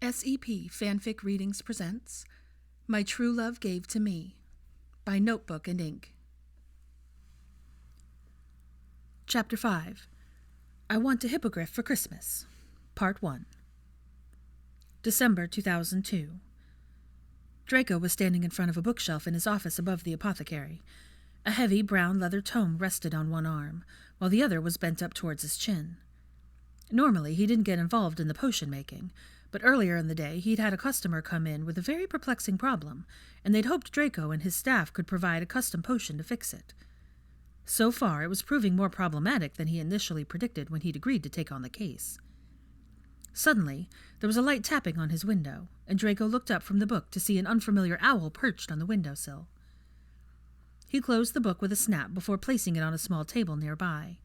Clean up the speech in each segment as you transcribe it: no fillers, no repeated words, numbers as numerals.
SEP FanFic Readings presents My True Love Gave to Me by Notebook and Ink. Chapter 5 I Want a Hippogriff for Christmas, Part 1. December 2002. Draco was standing in front of a bookshelf in his office above the apothecary. A heavy brown leather tome rested on one arm, while the other was bent up towards his chin. Normally, he didn't get involved in the potion making, but earlier in the day he'd had a customer come in with a very perplexing problem, and they'd hoped Draco and his staff could provide a custom potion to fix it. So far, it was proving more problematic than he initially predicted when he'd agreed to take on the case. Suddenly, there was a light tapping on his window, and Draco looked up from the book to see an unfamiliar owl perched on the windowsill. He closed the book with a snap before placing it on a small table nearby.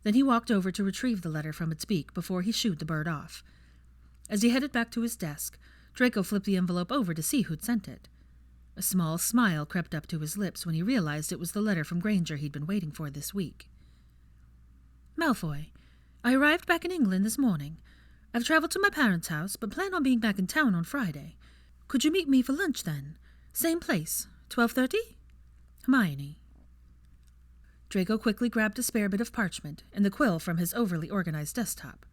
Then he walked over to retrieve the letter from its beak before he shooed the bird off. As he headed back to his desk, Draco flipped the envelope over to see who'd sent it. A small smile crept up to his lips when he realized it was the letter from Granger he'd been waiting for this week. Malfoy, I arrived back in England this morning. I've traveled to my parents' house, but plan on being back in town on Friday. Could you meet me for lunch then? Same place, 12:30? Hermione. Draco quickly grabbed a spare bit of parchment and the quill from his overly organized desktop.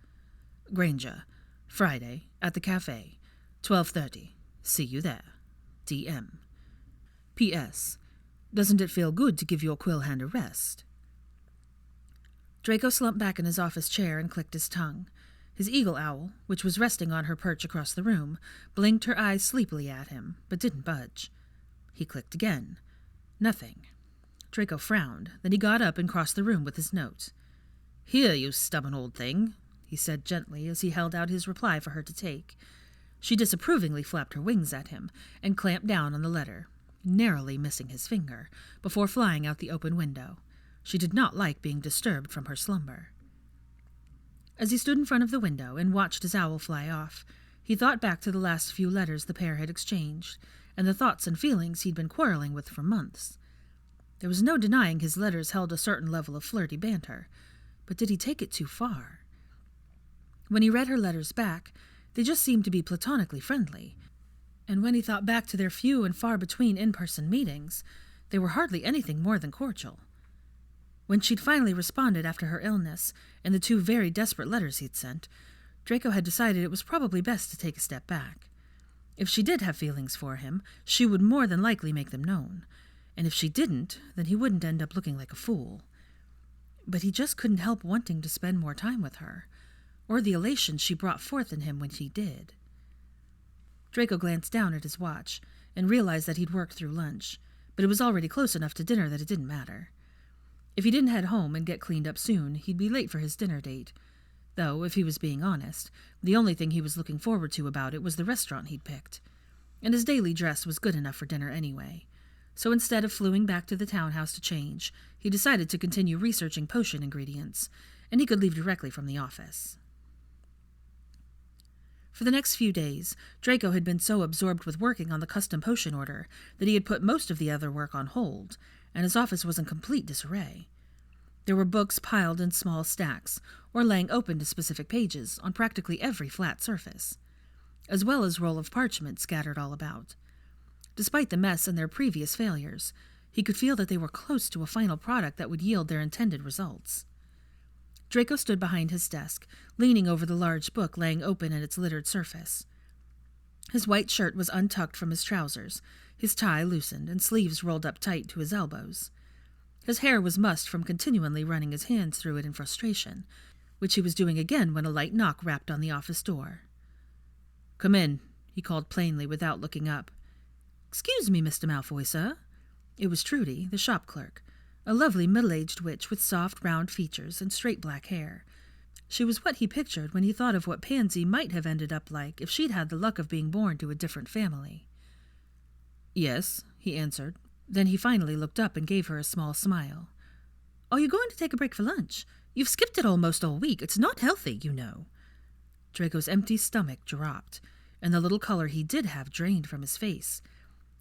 Granger, Friday, at the cafe, 12:30. See you there. DM. P.S. Doesn't it feel good to give your quill hand a rest? Draco slumped back in his office chair and clicked his tongue. His eagle owl, which was resting on her perch across the room, blinked her eyes sleepily at him, but didn't budge. He clicked again. Nothing. Draco frowned, then he got up and crossed the room with his note. Here, you stubborn old thing, he said gently as he held out his reply for her to take. She disapprovingly flapped her wings at him and clamped down on the letter, narrowly missing his finger, before flying out the open window. She did not like being disturbed from her slumber. As he stood in front of the window and watched his owl fly off, he thought back to the last few letters the pair had exchanged, and the thoughts and feelings he'd been quarreling with for months. There was no denying his letters held a certain level of flirty banter, but did he take it too far? When he read her letters back, they just seemed to be platonically friendly, and when he thought back to their few and far between in-person meetings, they were hardly anything more than cordial. When she'd finally responded after her illness and the two very desperate letters he'd sent, Draco had decided it was probably best to take a step back. If she did have feelings for him, she would more than likely make them known, and if she didn't, then he wouldn't end up looking like a fool. But he just couldn't help wanting to spend more time with her, or the elation she brought forth in him when she did. Draco glanced down at his watch and realized that he'd worked through lunch, but it was already close enough to dinner that it didn't matter. If he didn't head home and get cleaned up soon, he'd be late for his dinner date. Though, if he was being honest, the only thing he was looking forward to about it was the restaurant he'd picked. And his daily dress was good enough for dinner anyway. So instead of fluing back to the townhouse to change, he decided to continue researching potion ingredients, and he could leave directly from the office. For the next few days, Draco had been so absorbed with working on the custom potion order that he had put most of the other work on hold, and his office was in complete disarray. There were books piled in small stacks, or laying open to specific pages on practically every flat surface, as well as roll of parchment scattered all about. Despite the mess and their previous failures, he could feel that they were close to a final product that would yield their intended results. Draco stood behind his desk, leaning over the large book laying open at its littered surface. His white shirt was untucked from his trousers, his tie loosened and sleeves rolled up tight to his elbows. His hair was mussed from continually running his hands through it in frustration, which he was doing again when a light knock rapped on the office door. "Come in," he called plainly without looking up. "Excuse me, Mr. Malfoy, sir." It was Trudy, the shop clerk, a lovely middle-aged witch with soft, round features and straight black hair. She was what he pictured when he thought of what Pansy might have ended up like if she'd had the luck of being born to a different family. "Yes," he answered. Then he finally looked up and gave her a small smile. "Are you going to take a break for lunch? You've skipped it almost all week. It's not healthy, you know." Draco's empty stomach dropped, and the little color he did have drained from his face.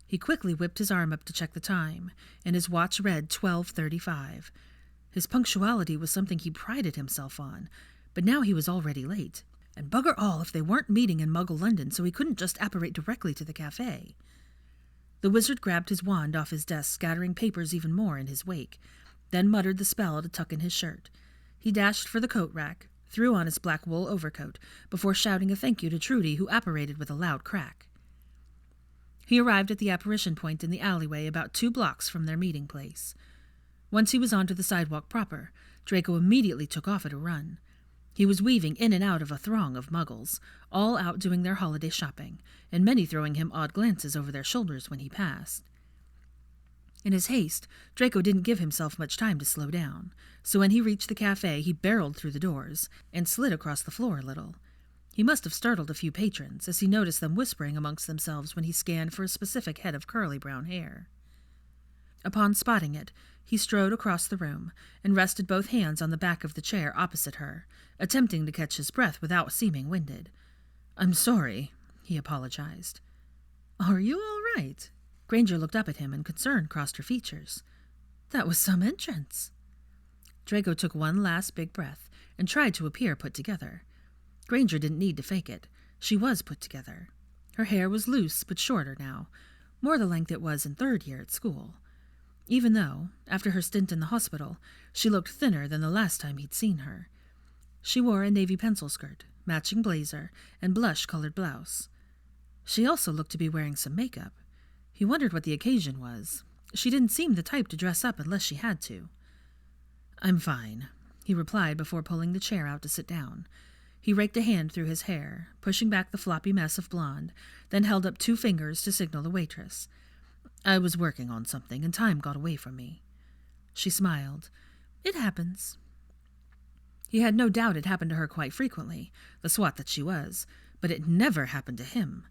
He quickly whipped his arm up to check the time, and his watch read 12:35. His punctuality was something he prided himself on, but now he was already late, And bugger all if they weren't meeting in Muggle London, so he couldn't just apparate directly to the cafe. The wizard grabbed his wand off his desk, scattering papers even more in his wake, then muttered the spell to tuck in his shirt. He dashed for the coat rack, threw on his black wool overcoat, before shouting a thank you to Trudy, who apparated with a loud crack. He arrived at the apparition point in the alleyway about 2 blocks from their meeting place. Once he was onto the sidewalk proper, Draco immediately took off at a run. He was weaving in and out of a throng of muggles, all out doing their holiday shopping, and many throwing him odd glances over their shoulders when he passed. In his haste, Draco didn't give himself much time to slow down, so when he reached the cafe, he barreled through the doors and slid across the floor a little. He must have startled a few patrons, as he noticed them whispering amongst themselves when he scanned for a specific head of curly brown hair. Upon spotting it, he strode across the room and rested both hands on the back of the chair opposite her, attempting to catch his breath without seeming winded. "I'm sorry," he apologized. "Are you all right?" Granger looked up at him, and concern crossed her features. "That was some entrance." Draco took one last big breath and tried to appear put together. Granger didn't need to fake it. She was put together. Her hair was loose but shorter now, more the length it was in 3rd year at school. Even though, after her stint in the hospital, she looked thinner than the last time he'd seen her. She wore a navy pencil skirt, matching blazer, and blush-colored blouse. She also looked to be wearing some makeup. He wondered what the occasion was. She didn't seem the type to dress up unless she had to. "I'm fine," he replied before pulling the chair out to sit down. He raked a hand through his hair, pushing back the floppy mess of blonde, then held up 2 fingers to signal the waitress. "I was working on something, and time got away from me." She smiled. "It happens." He had no doubt it happened to her quite frequently, the swot that she was, but it never happened to him,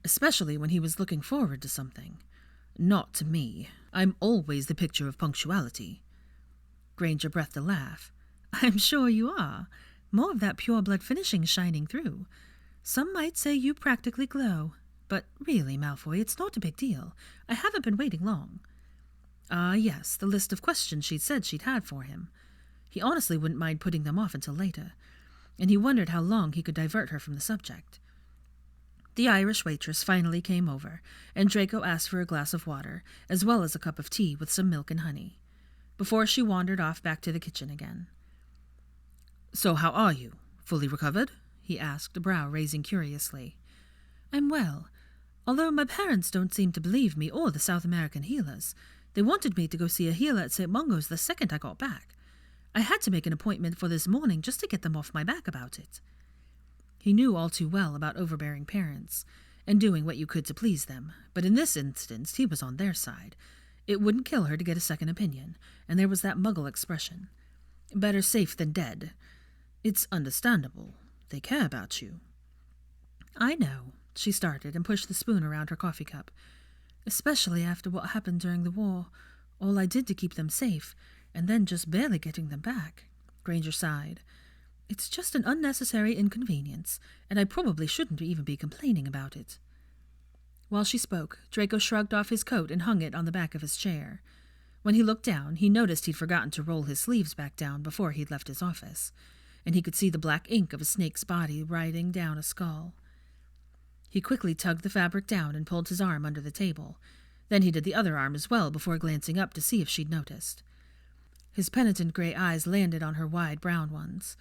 especially when he was looking forward to something. "Not to me. I'm always the picture of punctuality." Granger breathed a laugh. "I'm sure you are. More of that pure-blood finishing shining through. Some might say you practically glow. But really, Malfoy, it's not a big deal. I haven't been waiting long." Ah, yes, the list of questions she'd said she'd had for him. He honestly wouldn't mind putting them off until later, and he wondered how long he could divert her from the subject. The Irish waitress finally came over, and Draco asked for a glass of water, as well as a cup of tea with some milk and honey, before she wandered off back to the kitchen again. "So how are you? Fully recovered?" he asked, a brow raising curiously. "I'm well, although my parents don't seem to believe me or the South American healers. They wanted me to go see a healer at St. Mungo's the second I got back. I had to make an appointment for this morning just to get them off my back about it." He knew all too well about overbearing parents, and doing what you could to please them, but in this instance he was on their side. It wouldn't kill her to get a second opinion, and there was that Muggle expression. "Better safe than dead. It's understandable. They care about you." "I know," she started and pushed the spoon around her coffee cup. "Especially after what happened during the war. All I did to keep them safe, and then just barely getting them back." Granger sighed. "It's just an unnecessary inconvenience, and I probably shouldn't even be complaining about it." While she spoke, Draco shrugged off his coat and hung it on the back of his chair. When he looked down, he noticed he'd forgotten to roll his sleeves back down before he'd left his office, and he could see the black ink of a snake's body riding down a skull. He quickly tugged the fabric down and pulled his arm under the table. Then he did the other arm as well before glancing up to see if she'd noticed. His penitent gray eyes landed on her wide brown ones.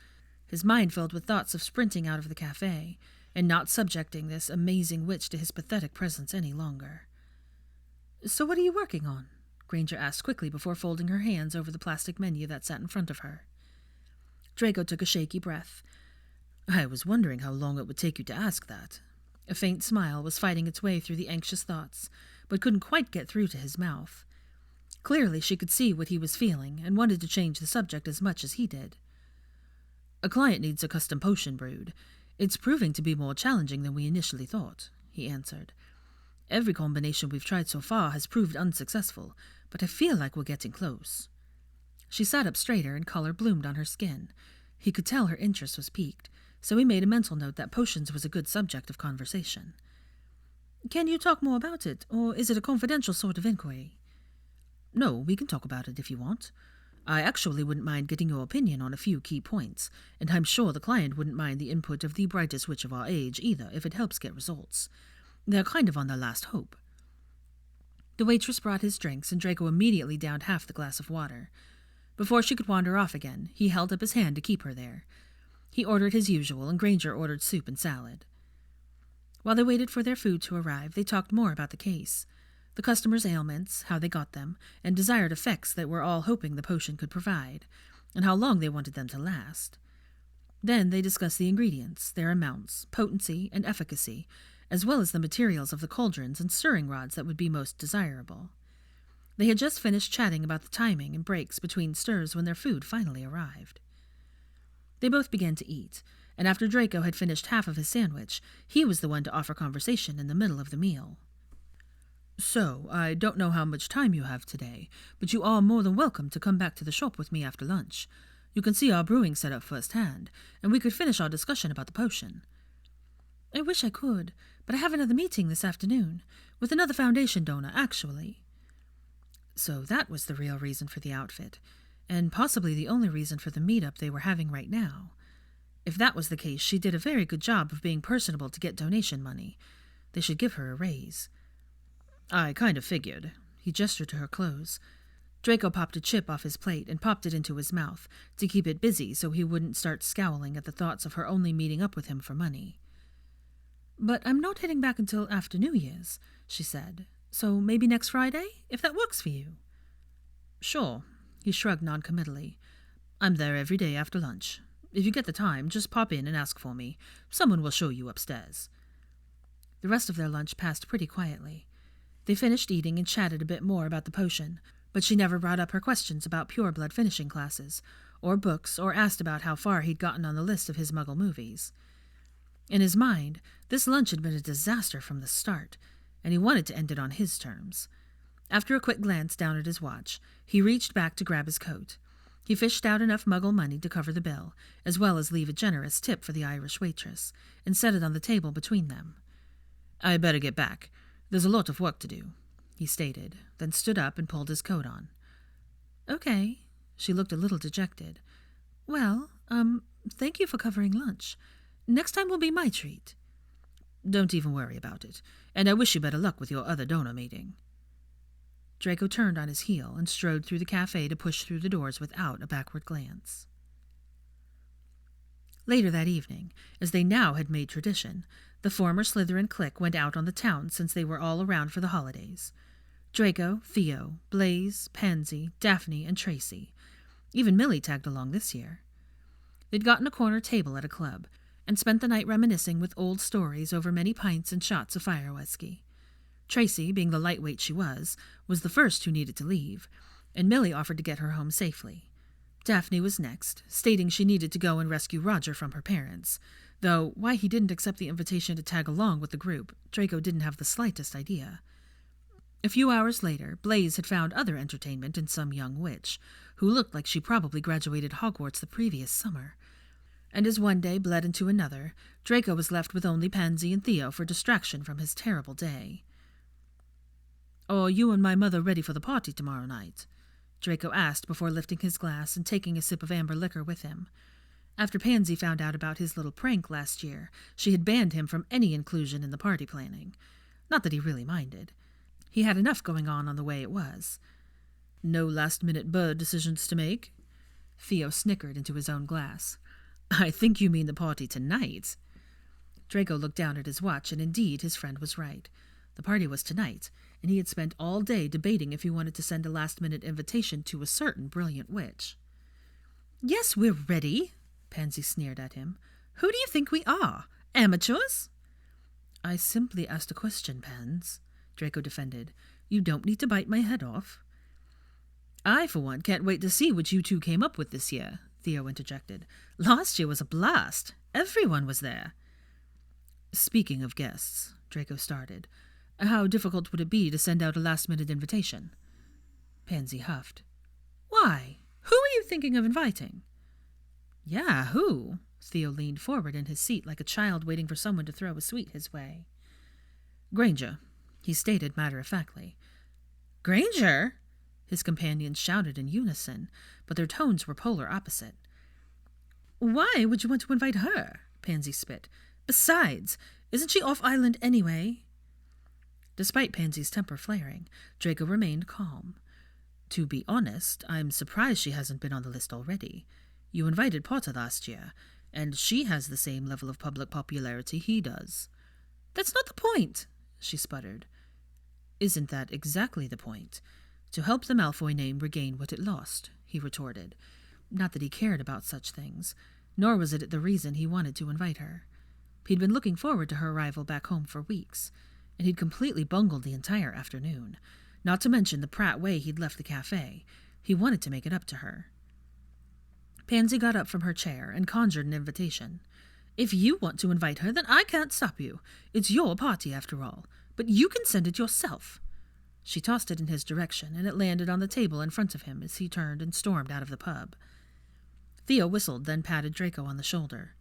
His mind filled with thoughts of sprinting out of the cafe and not subjecting this amazing witch to his pathetic presence any longer. "So what are you working on?" Granger asked quickly before folding her hands over the plastic menu that sat in front of her. Draco took a shaky breath. "I was wondering how long it would take you to ask that." A faint smile was fighting its way through the anxious thoughts, but couldn't quite get through to his mouth. Clearly she could see what he was feeling and wanted to change the subject as much as he did. "A client needs a custom potion brewed. It's proving to be more challenging than we initially thought," he answered. "Every combination we've tried so far has proved unsuccessful, but I feel like we're getting close." She sat up straighter and color bloomed on her skin. He could tell her interest was piqued, so he made a mental note that potions was a good subject of conversation. "Can you talk more about it, or is it a confidential sort of inquiry?" "No, we can talk about it if you want. I actually wouldn't mind getting your opinion on a few key points, and I'm sure the client wouldn't mind the input of the brightest witch of our age either if it helps get results. They're kind of on their last hope." The waitress brought his drinks, and Draco immediately downed half the glass of water. Before she could wander off again, he held up his hand to keep her there. He ordered his usual, and Granger ordered soup and salad. While they waited for their food to arrive, they talked more about the case, the customers' ailments, how they got them, and desired effects that we're all hoping the potion could provide, and how long they wanted them to last. Then they discussed the ingredients, their amounts, potency, and efficacy, as well as the materials of the cauldrons and stirring rods that would be most desirable. They had just finished chatting about the timing and breaks between stirs when their food finally arrived. They both began to eat, and after Draco had finished half of his sandwich, he was the one to offer conversation in the middle of the meal. "So, I don't know how much time you have today, but you are more than welcome to come back to the shop with me after lunch. You can see our brewing setup firsthand, and we could finish our discussion about the potion." "I wish I could, but I have another meeting this afternoon, with another foundation donor, actually." So that was the real reason for the outfit, and possibly the only reason for the meetup they were having right now. If that was the case, she did a very good job of being personable to get donation money. They should give her a raise. "I kind of figured." He gestured to her clothes. Draco popped a chip off his plate and popped it into his mouth to keep it busy so he wouldn't start scowling at the thoughts of her only meeting up with him for money. "But I'm not heading back until after New Year's," she said. "So maybe next Friday, if that works for you." "Sure." He shrugged noncommittally. "I'm there every day after lunch. If you get the time, just pop in and ask for me. Someone will show you upstairs." The rest of their lunch passed pretty quietly. They finished eating and chatted a bit more about the potion, but she never brought up her questions about pureblood finishing classes, or books, or asked about how far he'd gotten on the list of his Muggle movies. In his mind, this lunch had been a disaster from the start, and he wanted to end it on his terms. After a quick glance down at his watch, he reached back to grab his coat. He fished out enough Muggle money to cover the bill, as well as leave a generous tip for the Irish waitress, and set it on the table between them. "I better get back. There's a lot of work to do," he stated, then stood up and pulled his coat on. "Okay." She looked a little dejected. "Well, thank you for covering lunch. Next time will be my treat." "Don't even worry about it, and I wish you better luck with your other donor meeting." Draco turned on his heel and strode through the cafe to push through the doors without a backward glance. Later that evening, as they now had made tradition, the former Slytherin clique went out on the town since they were all around for the holidays. Draco, Theo, Blaze, Pansy, Daphne, and Tracy. Even Millie tagged along this year. They'd gotten a corner table at a club, and spent the night reminiscing with old stories over many pints and shots of fire whiskey. Tracy, being the lightweight she was the first who needed to leave, and Millie offered to get her home safely. Daphne was next, stating she needed to go and rescue Roger from her parents, though why he didn't accept the invitation to tag along with the group, Draco didn't have the slightest idea. A few hours later, Blaze had found other entertainment in some young witch, who looked like she probably graduated Hogwarts the previous summer. And as one day bled into another, Draco was left with only Pansy and Theo for distraction from his terrible day. "Are you and my mother ready for the party tomorrow night?" Draco asked before lifting his glass and taking a sip of amber liquor with him. After Pansy found out about his little prank last year, she had banned him from any inclusion in the party planning. Not that he really minded. He had enough going on the way it was. "No last-minute bird decisions to make?" Theo snickered into his own glass. "I think you mean the party tonight." Draco looked down at his watch, and indeed his friend was right. The party was tonight, and he had spent all day debating if he wanted to send a last-minute invitation to a certain brilliant witch. "Yes, we're ready," Pansy sneered at him. "Who do you think we are? Amateurs?" "I simply asked a question, Pans," Draco defended. "You don't need to bite my head off." "I, for one, can't wait to see what you two came up with this year," Theo interjected. "Last year was a blast. Everyone was there." "Speaking of guests," Draco started, "how difficult would it be to send out a last-minute invitation?" Pansy huffed. "Why? Who are you thinking of inviting?" "Yeah, who?" Theo leaned forward in his seat like a child waiting for someone to throw a sweet his way. "Granger," he stated matter-of-factly. "Granger?" His companions shouted in unison, but their tones were polar opposite. "Why would you want to invite her?" Pansy spit. "Besides, isn't she off-island anyway?" Despite Pansy's temper flaring, Draco remained calm. "To be honest, I'm surprised she hasn't been on the list already. You invited Potter last year, and she has the same level of public popularity he does." "That's not the point," she sputtered. "Isn't that exactly the point? To help the Malfoy name regain what it lost," he retorted. Not that he cared about such things, nor was it the reason he wanted to invite her. He'd been looking forward to her arrival back home for weeks, and he'd completely bungled the entire afternoon, not to mention the prat way he'd left the cafe. He wanted to make it up to her. Pansy got up from her chair and conjured an invitation. "If you want to invite her, then I can't stop you. It's your party, after all. But you can send it yourself." She tossed it in his direction, and it landed on the table in front of him as he turned and stormed out of the pub. Theo whistled, then patted Draco on the shoulder.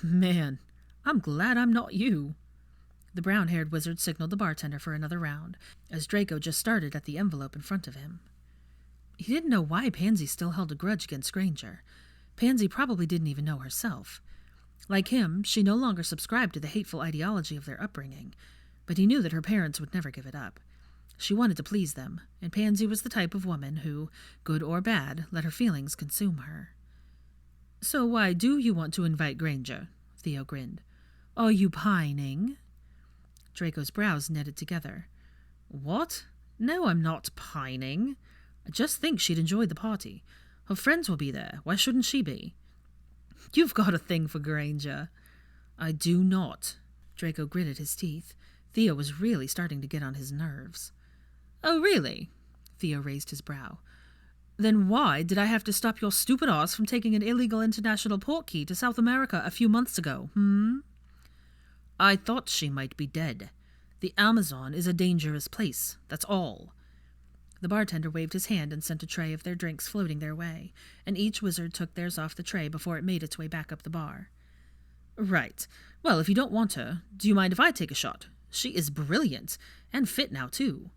"Man, I'm glad I'm not you." The brown-haired wizard signaled the bartender for another round, as Draco just started at the envelope in front of him. He didn't know why Pansy still held a grudge against Granger. Pansy probably didn't even know herself. Like him, she no longer subscribed to the hateful ideology of their upbringing, but he knew that her parents would never give it up. She wanted to please them, and Pansy was the type of woman who, good or bad, let her feelings consume her. "So why do you want to invite Granger?" Theo grinned. "Are you pining?" Draco's brows knitted together. "What? No, I'm not pining. I just think she'd enjoy the party. Her friends will be there. Why shouldn't she be?" "You've got a thing for Granger." "I do not." Draco gritted his teeth. Theo was really starting to get on his nerves. "Oh, really?" Theo raised his brow. "Then why did I have to stop your stupid ass from taking an illegal international port key to South America a few months ago, "I thought she might be dead. The Amazon is a dangerous place, that's all." The bartender waved his hand and sent a tray of their drinks floating their way, and each wizard took theirs off the tray before it made its way back up the bar. "Right. Well, if you don't want her, do you mind if I take a shot? She is brilliant, and fit now, too."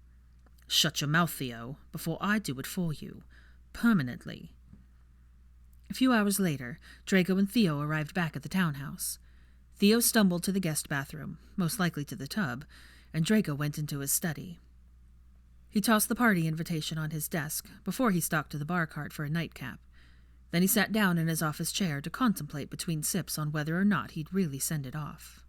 "Shut your mouth, Theo, before I do it for you. Permanently." A few hours later, Draco and Theo arrived back at the townhouse. Theo stumbled to the guest bathroom, most likely to the tub, and Draco went into his study. He tossed the party invitation on his desk before he stalked to the bar cart for a nightcap. Then he sat down in his office chair to contemplate between sips on whether or not he'd really send it off.